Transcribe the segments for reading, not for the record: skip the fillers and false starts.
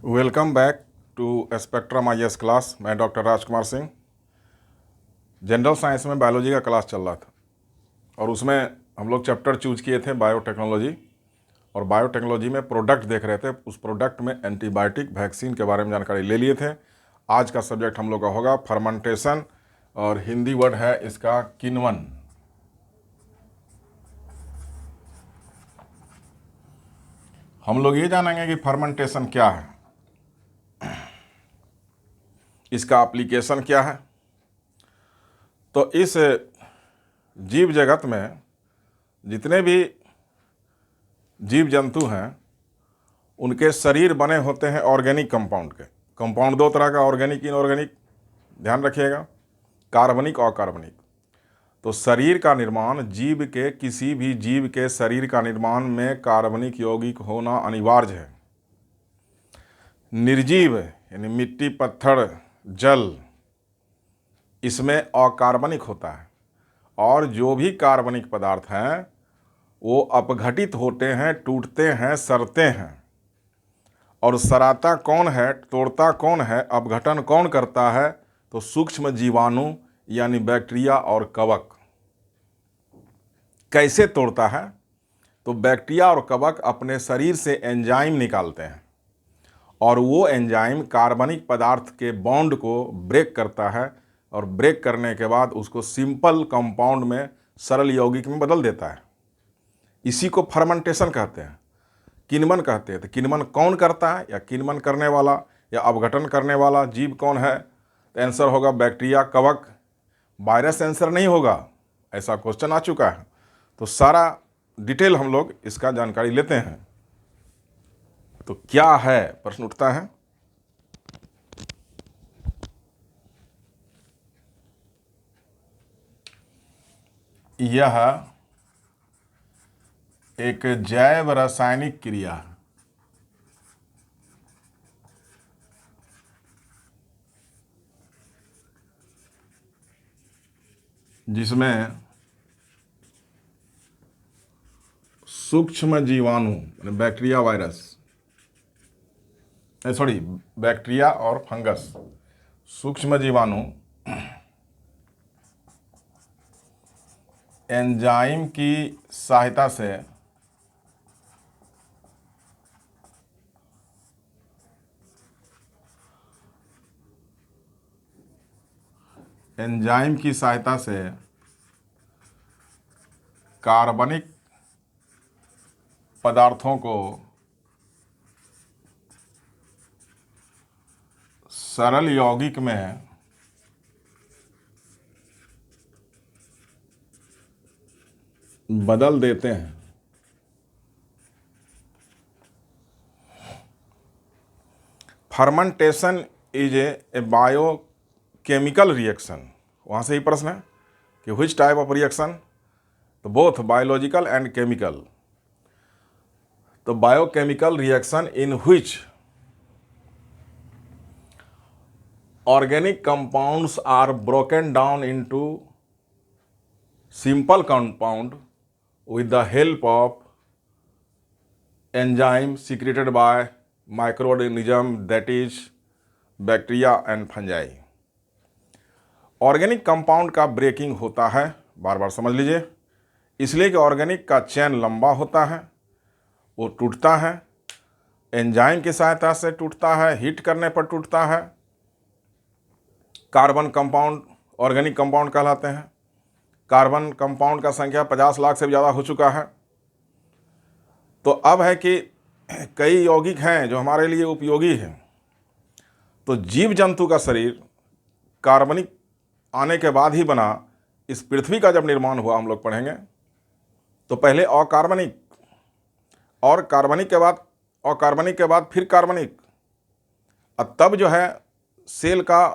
Welcome back to Spectrum IAS class. मैं doctor Rajkumar Singh. General science में biology का class चल रहा था और उसमें हम लोग चैप्टर चूज किए थे बायोटेक्नोलॉजी, और बायोटेक्नोलॉजी में प्रोडक्ट देख रहे थे। उस प्रोडक्ट में एंटीबायोटिक वैक्सीन के बारे में जानकारी ले लिए थे। आज का सब्जेक्ट हम लोग का होगा फर्मेंटेशन, और हिंदी वर्ड है इसका किण्वन। हम लोग ये जानेंगे कि फर्मेंटेशन क्या है, इसका एप्लीकेशन क्या है। तो इस जीव जगत में जितने भी जीव जंतु हैं उनके शरीर बने होते हैं ऑर्गेनिक कंपाउंड के। कंपाउंड दो तरह का, ऑर्गेनिक इनऑर्गेनिक, ध्यान रखिएगा, कार्बनिक और अकार्बनिक। तो शरीर का निर्माण, जीव के किसी भी जीव के शरीर का निर्माण में कार्बनिक यौगिक होना अनिवार्य है। निर्जीव यानी मिट्टी, पत्थर, जल, इसमें अकार्बनिक होता है। और जो भी कार्बनिक पदार्थ हैं वो अपघटित होते हैं, टूटते हैं, सड़ते हैं। और सराता कौन है, तोड़ता कौन है, अपघटन कौन करता है? तो सूक्ष्म जीवाणु यानी बैक्टीरिया और कवक। कैसे तोड़ता है? तो बैक्टीरिया और कवक अपने शरीर से एंजाइम निकालते हैं और वो एंजाइम कार्बनिक पदार्थ के बॉन्ड को ब्रेक करता है, और ब्रेक करने के बाद उसको सिंपल कंपाउंड में, सरल यौगिक में बदल देता है। इसी को फर्मेंटेशन कहते हैं, किण्वन कहते हैं। तो किण्वन कौन करता है, या किण्वन करने वाला या अपघटन करने वाला जीव कौन है? तो आंसर होगा बैक्टीरिया, कवक। वायरस आंसर नहीं होगा, ऐसा क्वेश्चन आ चुका है। तो सारा डिटेल हम लोग इसका जानकारी लेते हैं। तो क्या है, प्रश्न उठता है। यह एक जैव रासायनिक क्रिया है जिसमें सूक्ष्म जीवाणु यानी बैक्टीरिया, वायरस, सॉरी, बैक्टीरिया और फंगस, सूक्ष्म जीवाणु एंजाइम की सहायता से कार्बनिक पदार्थों को सरल यौगिक में बदल देते हैं। Fermentation is a biochemical reaction. वहाँ से ही प्रश्न है कि विच टाइप ऑफ रिएक्शन? तो बोथ बायोलॉजिकल एंड केमिकल। तो biochemical reaction in which organic compounds are broken down into simple compound with the help of enzyme secreted by microorganism, that is bacteria and fungi। Organic compound का breaking होता है, बार बार समझ लीजिए, इसलिए कि organic का chain लंबा होता है, वो टूटता है, एंजाइम की सहायता से टूटता है, हीट करने पर टूटता है। कार्बन कंपाउंड ऑर्गेनिक कंपाउंड कहलाते हैं। कार्बन कंपाउंड का संख्या 50 लाख से भी ज़्यादा हो चुका है। तो अब है कि कई यौगिक हैं जो हमारे लिए उपयोगी हैं। तो जीव जंतु का शरीर कार्बनिक आने के बाद ही बना। इस पृथ्वी का जब निर्माण हुआ, हम लोग पढ़ेंगे, तो पहले अकार्बनिक, और कार्बनिक के बाद फिर कार्बनिक, और तब जो है सेल का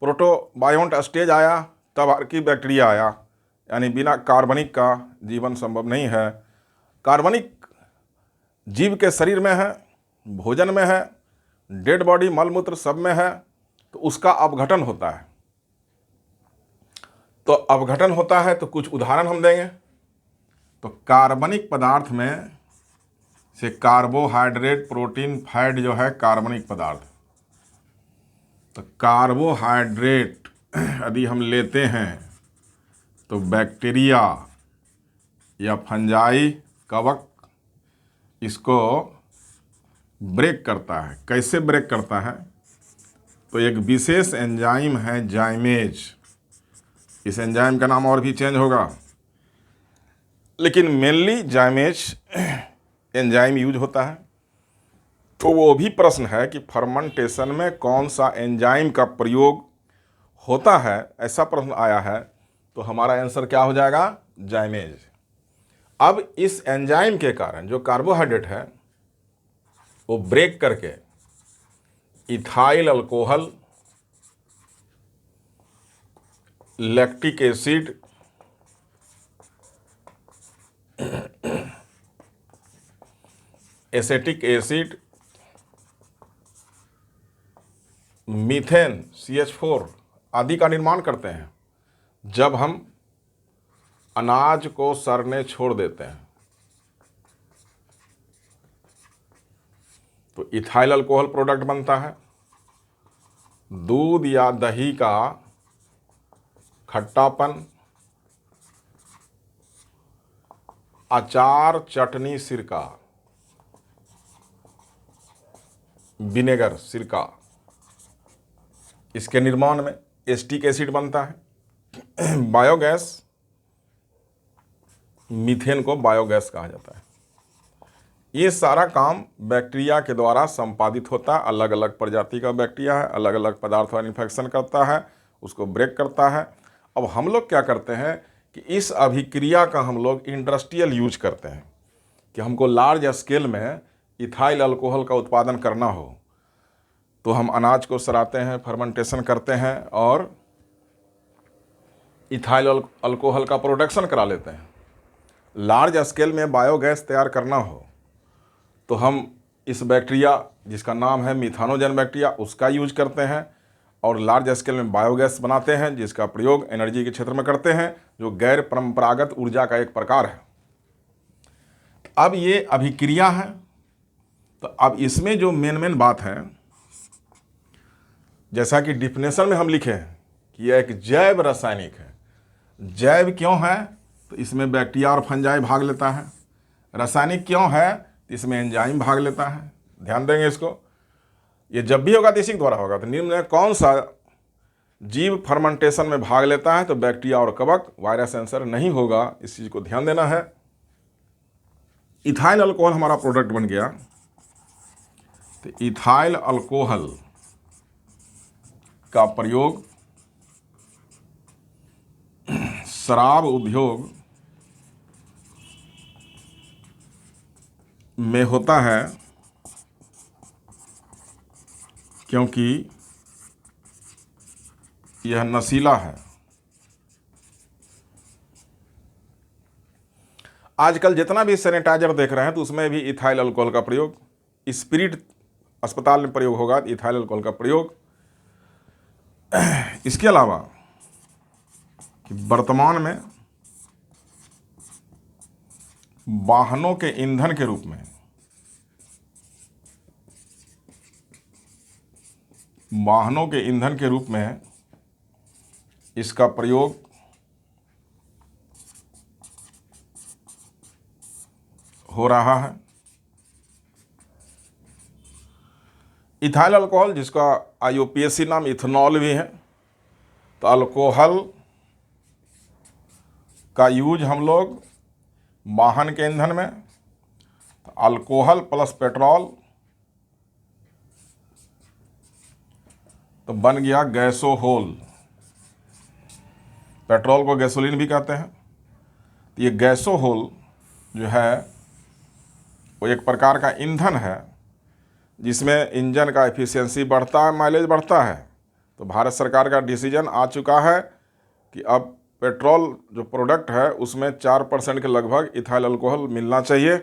प्रोटोबायोंट स्टेज आया, तब आर्की बैक्टीरिया आया। यानी बिना कार्बनिक का जीवन संभव नहीं है। कार्बनिक जीव के शरीर में है, भोजन में है, डेड बॉडी, मलमूत्र सब में है। तो उसका अपघटन होता है। तो अपघटन होता है तो कुछ उदाहरण हम देंगे। तो कार्बनिक पदार्थ में से कार्बोहाइड्रेट, प्रोटीन, फैट जो है कार्बनिक पदार्थ। तो कार्बोहाइड्रेट यदि हम लेते हैं तो बैक्टीरिया या फंजाई, कवक इसको ब्रेक करता है। कैसे ब्रेक करता है? तो एक विशेष एंजाइम है जाइमेज। इस एंजाइम का नाम और भी चेंज होगा, लेकिन मेनली जाइमेज एंजाइम यूज होता है। तो वो भी प्रश्न है कि फर्मेंटेशन में कौन सा एंजाइम का प्रयोग होता है, ऐसा प्रश्न आया है। तो हमारा आंसर क्या हो जाएगा? जाइमेज। अब इस एंजाइम के कारण जो कार्बोहाइड्रेट है वो ब्रेक करके ethyl alcohol, lactic acid, acetic acid, methane CH4 आदि का निर्माण करते हैं जब हम अनाज को सड़ने छोड़ देते हैं। तो इथाइल अल्कोहल प्रोडक्ट बनता है। दूध या दही का खट्टापन, अचार, चटनी, सिरका, विनेगर, सिरका, इसके निर्माण में एसिटिक एसिड बनता है। बायोगैस, मीथेन को बायोगैस कहा जाता है। ये सारा काम बैक्टीरिया के द्वारा संपादित होता है। अलग अलग प्रजाति का बैक्टीरिया है, अलग अलग पदार्थ का इन्फेक्शन करता है, उसको ब्रेक करता है। अब हम लोग क्या करते हैं कि इस अभिक्रिया का हम लोग इंडस्ट्रियल यूज करते हैं कि हमको लार्ज स्केल में इथाइल अल्कोहल का उत्पादन करना हो तो हम अनाज को सड़ाते हैं, फर्मेंटेशन करते हैं और इथाइल अल्कोहल का प्रोडक्शन करा लेते हैं। लार्ज स्केल में बायोगैस तैयार करना हो तो हम इस बैक्टीरिया जिसका नाम है मिथानोजन बैक्टीरिया उसका यूज करते हैं और लार्ज स्केल में बायोगैस बनाते हैं जिसका प्रयोग एनर्जी के क्षेत्र में करते हैं, जो गैर परंपरागत ऊर्जा का एक प्रकार है। अब ये अभिक्रिया है। तो अब इसमें जो मेन बात है, जैसा कि डिफिनेशन में हम लिखे हैं कि यह एक जैव रासायनिक है। जैव क्यों है? तो इसमें बैक्टीरिया और फंजाई भाग लेता है। रासायनिक क्यों है? तो इसमें एंजाइम भाग लेता है। ध्यान देंगे इसको। ये जब भी होगा तो इसी के द्वारा होगा। तो निम्न में कौन सा जीव फर्मेंटेशन में भाग लेता है? तो बैक्टीरिया और कवक, वायरस आंसर नहीं होगा। इस चीज को ध्यान देना है। इथाइल अल्कोहल हमारा प्रोडक्ट बन गया। तो इथाइल अल्कोहल का प्रयोग शराब उद्योग में होता है क्योंकि यह नशीला है। आजकल जितना भी सैनिटाइजर देख रहे हैं तो उसमें भी इथाइल अल्कोहल का प्रयोग, स्पिरिट अस्पताल में प्रयोग होगा इथाइल अल्कोहल का प्रयोग। इसके अलावा कि वर्तमान में वाहनों के ईंधन के रूप में इसका प्रयोग हो रहा है। इथाइल अल्कोहल जिसका IUPAC नाम इथेनॉल भी है। तो अल्कोहल का यूज हम लोग वाहन के ईंधन में, तो अल्कोहल प्लस पेट्रोल तो बन गया गैसोहोल। पेट्रोल को गैसोलीन भी कहते हैं। तो ये गैसोहोल जो है वो एक प्रकार का ईंधन है जिसमें इंजन का एफिशिएंसी बढ़ता है, माइलेज बढ़ता है। तो भारत सरकार का डिसीजन आ चुका है कि अब पेट्रोल जो प्रोडक्ट है उसमें 4% के लगभग इथाइल अल्कोहल मिलना चाहिए।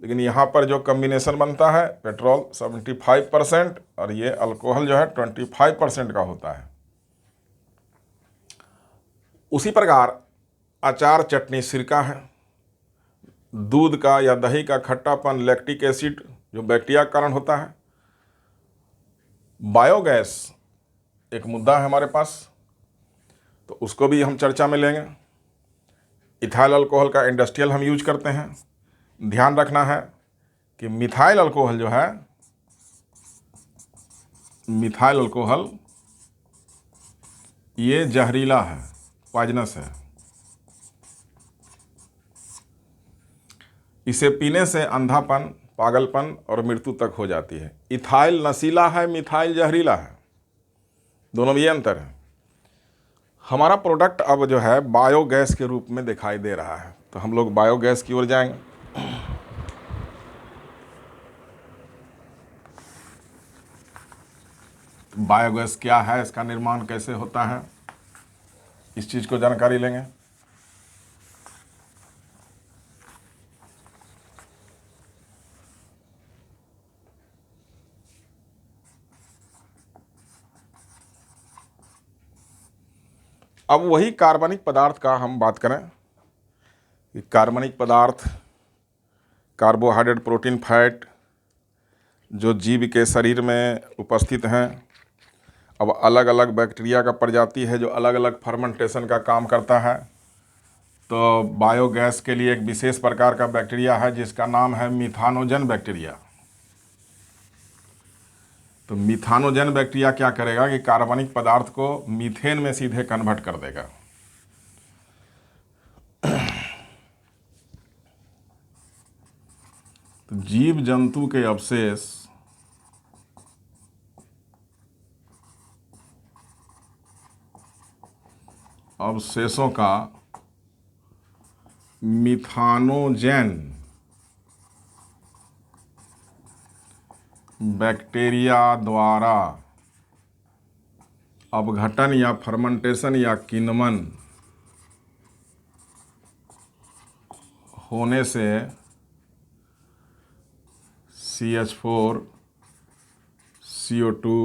लेकिन यहाँ पर जो कम्बिनेशन बनता है पेट्रोल 75% और ये अल्कोहल जो है 25% का होता है। उसी प्रकार अचार, चटनी, सिरका है। दूध का या दही का खट्टापन, लैक्टिक एसिड जो बैक्टीरिया के कारण होता है। बायोगैस एक मुद्दा है हमारे पास, तो उसको भी हम चर्चा में लेंगे। इथाइल अल्कोहल का इंडस्ट्रियल हम यूज करते हैं। ध्यान रखना है कि मिथाइल अल्कोहल जो है, मिथाइल अल्कोहल ये जहरीला है, पॉइजनस है। इसे पीने से अंधापन, पागलपन और मृत्यु तक हो जाती है। इथाइल नशीला है, मिथाइल जहरीला है, दोनों में ये अंतर है। हमारा प्रोडक्ट अब जो है बायोगैस के रूप में दिखाई दे रहा है, तो हम लोग बायोगैस की ओर जाएंगे। बायोगैस क्या है, इसका निर्माण कैसे होता है, इस चीज़ को जानकारी लेंगे। अब वही कार्बनिक पदार्थ का हम बात करें कि कार्बनिक पदार्थ, कार्बोहाइड्रेट, प्रोटीन, फैट जो जीव के शरीर में उपस्थित हैं। अब अलग अलग बैक्टीरिया का प्रजाति है जो अलग अलग फर्मेंटेशन का काम करता है। तो बायोगैस के लिए एक विशेष प्रकार का बैक्टीरिया है जिसका नाम है मिथानोजन बैक्टीरिया। तो मिथानोजन बैक्टीरिया क्या करेगा कि कार्बनिक पदार्थ को मीथेन में सीधे कन्वर्ट कर देगा। तो जीव जंतु के अवशेषों का मिथानोजन बैक्टीरिया द्वारा अपघटन या फर्मेंटेशन या किण्वन होने से CH4, CO2,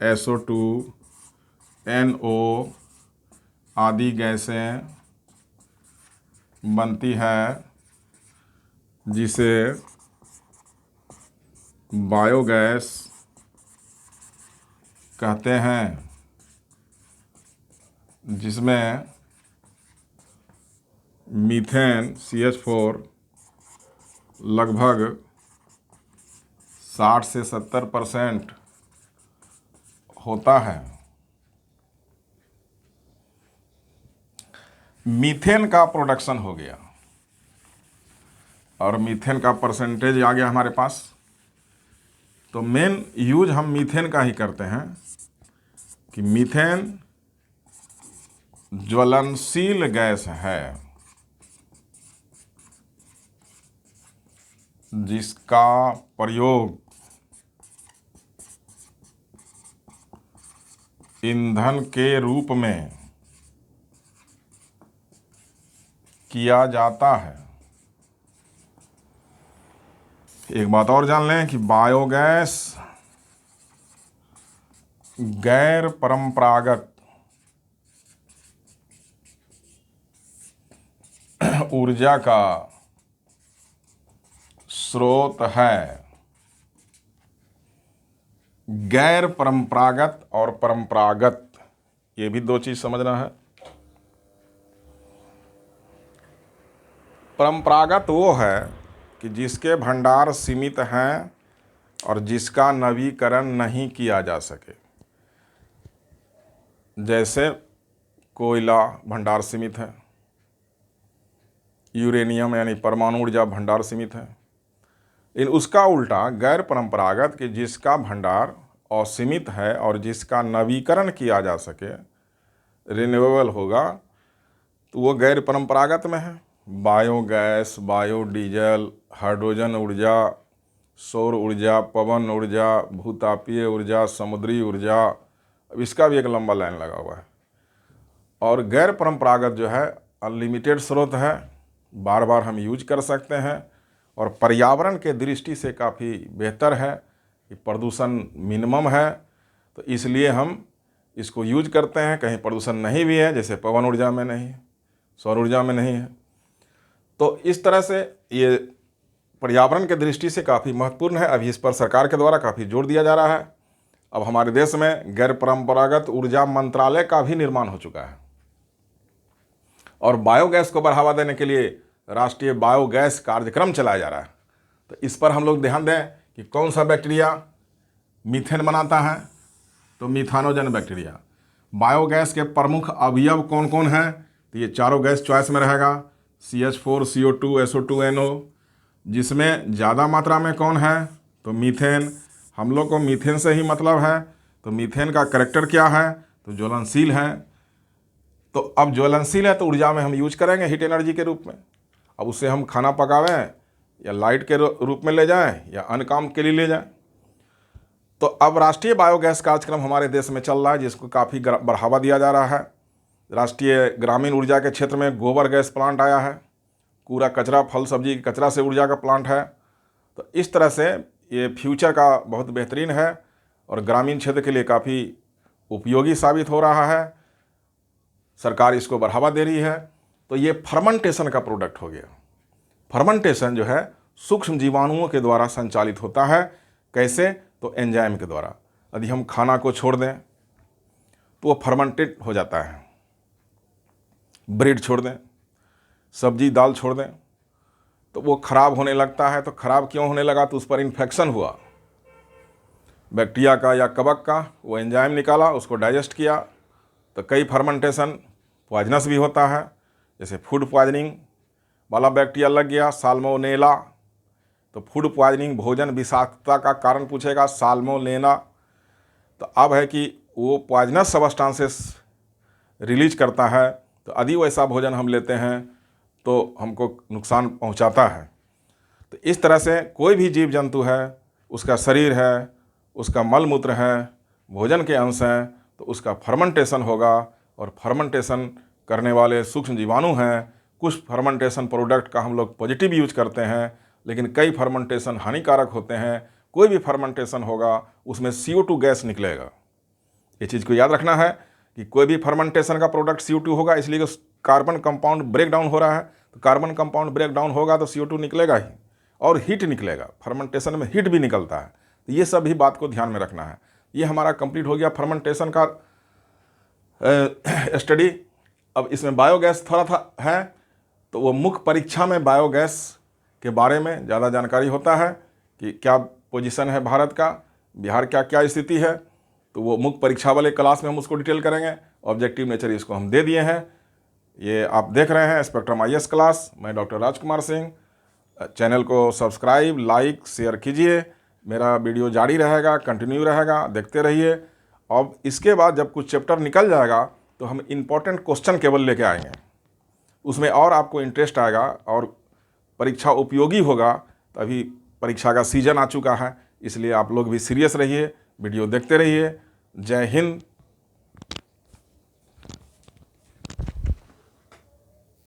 SO2, NO आदि गैसें बनती है, जिसे बायोगैस कहते हैं, जिसमें मीथेन CH4 लगभग 60 से 70% होता है। मीथेन का प्रोडक्शन हो गया और मीथेन का परसेंटेज आ गया हमारे पास। तो मेन यूज हम मीथेन का ही करते हैं कि मीथेन ज्वलनशील गैस है जिसका प्रयोग ईंधन के रूप में किया जाता है। एक बात और जान लें कि बायोगैस गैर परंपरागत ऊर्जा का स्रोत है। गैर परंपरागत और परंपरागत, ये भी दो चीज समझना है। परंपरागत वो है कि जिसके भंडार सीमित हैं और जिसका नवीकरण नहीं किया जा सके। जैसे कोयला भंडार सीमित है, यूरेनियम यानी परमाणु ऊर्जा भंडार सीमित है। इन उसका उल्टा गैर परंपरागत कि जिसका भंडार असीमित है और जिसका नवीकरण किया जा सके, रिन्यूएबल होगा, तो वो गैर परंपरागत में है। बायोगैस, बायोडीजल, हाइड्रोजन ऊर्जा, सौर ऊर्जा, पवन ऊर्जा, भूतापीय ऊर्जा, समुद्री ऊर्जा, अब इसका भी एक लंबा लाइन लगा हुआ है। और गैर परंपरागत जो है अनलिमिटेड स्रोत है, बार बार हम यूज कर सकते हैं और पर्यावरण के दृष्टि से काफ़ी बेहतर है कि प्रदूषण मिनिमम है। तो इसलिए हम इसको यूज करते हैं। कहीं प्रदूषण नहीं भी है, जैसे पवन ऊर्जा में नहीं है, सौर ऊर्जा में नहीं है। तो इस तरह से ये पर्यावरण के दृष्टि से काफ़ी महत्वपूर्ण है। अभी इस पर सरकार के द्वारा काफ़ी जोर दिया जा रहा है। अब हमारे देश में गैर परंपरागत ऊर्जा मंत्रालय का भी निर्माण हो चुका है और बायोगैस को बढ़ावा देने के लिए राष्ट्रीय बायोगैस कार्यक्रम चलाया जा रहा है। तो इस पर हम लोग ध्यान दें कि कौन सा बैक्टीरिया मीथेन बनाता है, तो मीथानोजन बैक्टीरिया। बायोगैस के प्रमुख अवयव कौन कौन हैं, तो ये चारों गैस चॉइस में रहेगा, CH4, CO2, SO2, NO। जिसमें ज़्यादा मात्रा में कौन है, तो मीथेन। हम लोग को मीथेन से ही मतलब है। तो मीथेन का कैरेक्टर क्या है, तो ज्वलनशील है। तो अब ज्वलनशील है तो ऊर्जा में हम यूज करेंगे हीट एनर्जी के रूप में। अब उससे हम खाना पकावें या लाइट के रूप में ले जाएं या अन्य काम के लिए ले जाएं। तो अब राष्ट्रीय बायोगैस कार्यक्रम हमारे देश में चल रहा है, जिसको काफ़ी बढ़ावा दिया जा रहा है। राष्ट्रीय ग्रामीण ऊर्जा के क्षेत्र में गोबर गैस प्लांट आया है, कूड़ा कचरा फल सब्जी के कचरा से ऊर्जा का प्लांट है। तो इस तरह से ये फ्यूचर का बहुत बेहतरीन है और ग्रामीण क्षेत्र के लिए काफ़ी उपयोगी साबित हो रहा है। सरकार इसको बढ़ावा दे रही है। तो ये फर्मेंटेशन का प्रोडक्ट हो गया। फर्मेंटेशन जो है सूक्ष्म जीवाणुओं के द्वारा संचालित होता है। कैसे, तो एंजाइम के द्वारा। यदि हम खाना को छोड़ दें तो वो फर्मेंटेड हो जाता है। ब्रेड छोड़ दें, सब्जी दाल छोड़ दें तो वो खराब होने लगता है। तो खराब क्यों होने लगा, तो उस पर इन्फेक्शन हुआ बैक्टीरिया का या कवक का। वो एंजाइम निकाला, उसको डाइजेस्ट किया। तो कई फर्मेंटेशन पॉइजनस भी होता है, जैसे फूड पॉइजनिंग वाला बैक्टीरिया लग गया, साल्मोनेला। तो फूड पॉइजनिंग भोजन विषाक्तता का कारण पूछेगा, साल्मोनेला। तो अब है कि वो पॉइजनस सब्सटेंसेस रिलीज करता है। तो यदि वैसा भोजन हम लेते हैं तो हमको नुकसान पहुंचाता है। तो इस तरह से कोई भी जीव जंतु है, उसका शरीर है, उसका मल मूत्र है, भोजन के अंश हैं, तो उसका फर्मेंटेशन होगा। और फर्मेंटेशन करने वाले सूक्ष्म जीवाणु हैं। कुछ फर्मेंटेशन प्रोडक्ट का हम लोग पॉजिटिव यूज करते हैं, लेकिन कई फर्मेंटेशन हानिकारक होते हैं। कोई भी फर्मेंटेशन होगा उसमें CO2 गैस निकलेगा। ये चीज़ को याद रखना है कि कोई भी फर्मेंटेशन का प्रोडक्ट CO2 होगा, इसलिए कार्बन कंपाउंड ब्रेक डाउन हो रहा है। तो कार्बन कंपाउंड ब्रेक डाउन होगा तो CO2 निकलेगा ही और हीट निकलेगा। फर्मेंटेशन में हीट भी निकलता है। तो ये सब भी बात को ध्यान में रखना है। ये हमारा कंप्लीट हो गया फर्मेंटेशन का स्टडी। अब इसमें बायोगैस थोड़ा था है, तो वो मुख्य परीक्षा में बायोगैस के बारे में ज़्यादा जानकारी होता है कि क्या पोजीशन है भारत का, बिहार का क्या स्थिति है। तो वो मुख्य परीक्षा वाले क्लास में हम उसको डिटेल करेंगे। ऑब्जेक्टिव नेचर इसको हम दे दिए हैं। ये आप देख रहे हैं स्पेक्ट्रम IAS क्लास। मैं डॉक्टर राजकुमार सिंह। चैनल को सब्सक्राइब, लाइक, शेयर कीजिए। मेरा वीडियो जारी रहेगा, कंटिन्यू रहेगा, देखते रहिए। अब इसके बाद जब कुछ चैप्टर निकल जाएगा तो हम इम्पोर्टेंट क्वेश्चन केवल लेके आएंगे, उसमें और आपको इंटरेस्ट आएगा और परीक्षा उपयोगी होगा। तो अभी परीक्षा का सीजन आ चुका है, इसलिए आप लोग भी सीरियस रहिए, वीडियो देखते रहिए। जय हिंद,